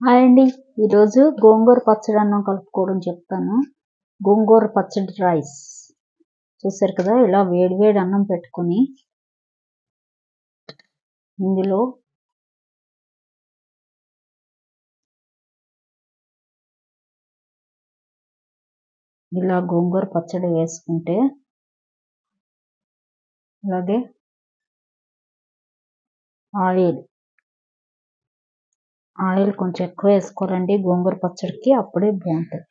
Hi అండి. ఈరోజు గోంగూర పచ్చడి అన్నం కలుపుకోవడం చెప్తాను. గోంగూర పచ్చడి రైస్ చూసారు కదా, ఇలా వేడి వేడి అన్నం పెట్టుకొని ఇందులో ఇలా గోంగూర పచ్చడి వేసుకుంటే, అలాగే ఆయిల్ కొంచెం ఎక్కువ వేసుకోరండి గోంగూర పచ్చడికి, అప్పుడే బాగుంటుంది.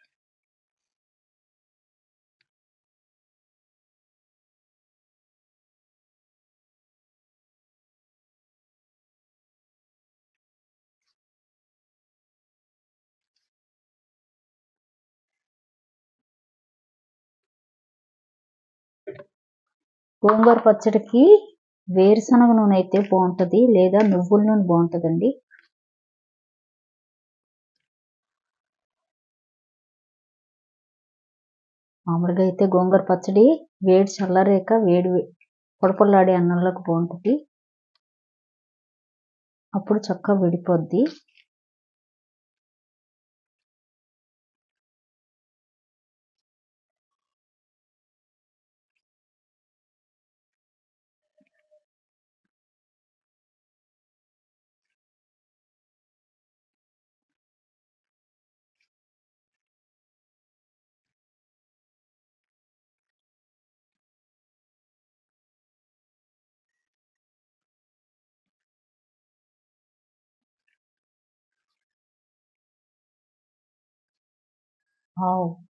గోంగూర పచ్చడికి వేరుశనగ నూనె అయితే బాగుంటుంది, లేదా నువ్వుల నూనె బాగుంటుందండి. మామూలుగా అయితే గోంగూర పచ్చడి వేడి చల్లారాక పొడపొల్లాడే అన్నంలోకి బాగుంటుంది, అప్పుడు చక్కగా విడిపోద్ది.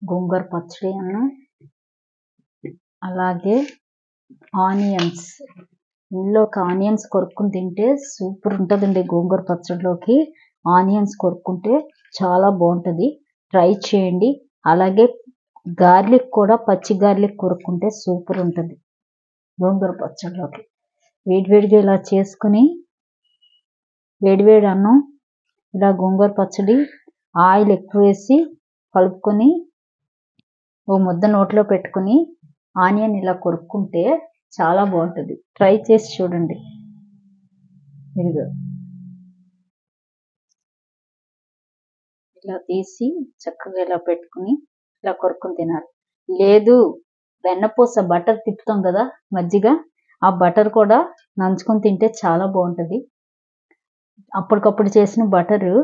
గోంగూర పచ్చడి అన్నం, అలాగే ఆనియన్స్, ఇందులోకి ఆనియన్స్ కొరుక్కుని తింటే సూపర్ ఉంటుందండి. గోంగూర పచ్చడిలోకి ఆనియన్స్ కొరుక్కుంటే చాలా బాగుంటుంది, ట్రై చేయండి. అలాగే గార్లిక్ కూడా, పచ్చి గార్లిక్ కొరుక్కుంటే సూపర్ ఉంటుంది గోంగూర పచ్చడిలోకి. వేడివేడిగా ఇలా చేసుకుని, వేడివేడి అన్నం, ఇలా గోంగూర పచ్చడి ఆయిల్ ఎక్కువ వేసి కలుపుకొని ఓ ముద్ద నోట్లో పెట్టుకుని ఆనియన్ ఇలా కొరుక్కుంటే చాలా బాగుంటుంది. ట్రై చేసి చూడండి. ఇదిగో ఇలా తీసి చక్కగా ఇలా పెట్టుకుని ఇలా కొరుక్కుని తినాలి. లేదు, వెన్నపూస బటర్ తిప్పుతాం కదా, మజ్జిగ, ఆ బటర్ కూడా నంచుకొని తింటే చాలా బాగుంటుంది. అప్పటికప్పుడు చేసిన బటరు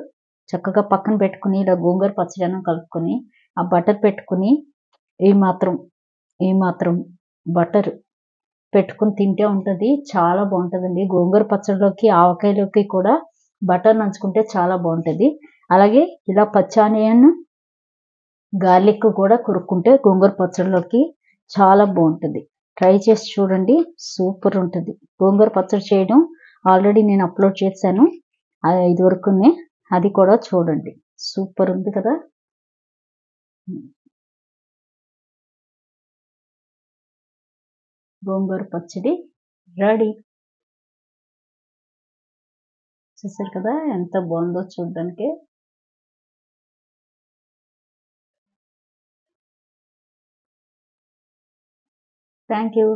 చక్కగా పక్కన పెట్టుకుని ఇలా గోంగూర పచ్చడి అన్నం కలుపుకొని ఆ బటర్ పెట్టుకుని ఈ మాత్రం బటర్ పెట్టుకుని తింటే ఉంటుంది, చాలా బాగుంటుందండి. గోంగూర పచ్చడిలోకి, ఆవకాయలోకి కూడా బటర్ నంచుకుంటే చాలా బాగుంటుంది. అలాగే ఇలా పచ్చి ఆనియన్, గార్లిక్ కూడా కొరుక్కుంటే గోంగూర పచ్చడిలోకి చాలా బాగుంటుంది. ట్రై చేసి చూడండి, సూపర్ ఉంటుంది. గోంగూర పచ్చడి చేయడం ఆల్రెడీ నేను అప్లోడ్ చేశాను, ఇది వరకునే, అది కూడా చూడండి. సూపర్ ఉంది కదా. గోంగూర పచ్చడి రెడీ. చూసారు కదా ఎంత బాగుందో చూడడానికి. Thank you.